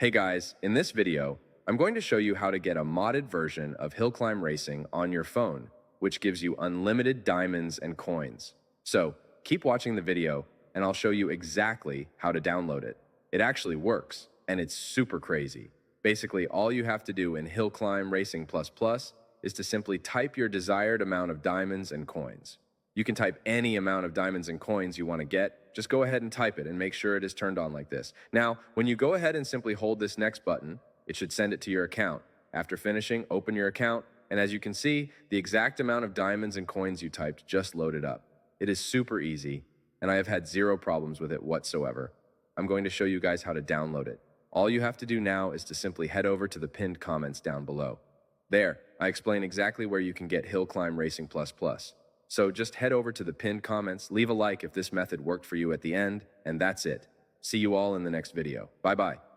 Hey guys, in this video, I'm going to show you how to get a modded version of Hill Climb Racing on your phone, which gives you unlimited diamonds and coins. So keep watching the video and I'll show you exactly how to download it. It actually works and it's super crazy. Basically, all you have to do in Hill Climb Racing Plus is to simply type your desired amount of diamonds and coins. You can type any amount of diamonds and coins you want to get. Just go ahead and type it and make sure it is turned on like this. Now, when you go ahead and simply hold this next button, it should send it to your account. After finishing, open your account, and as you can see, the exact amount of diamonds and coins you typed just loaded up. It is super easy, and I have had zero problems with it whatsoever. I'm going to show you guys how to download it. All you have to do now is to simply head over to the pinned comments down below. There, I explain exactly where you can get Hill Climb Racing Plus. So just head over to the pinned comments, leave a like if this method worked for you at the end, and that's it. See you all in the next video. Bye-bye.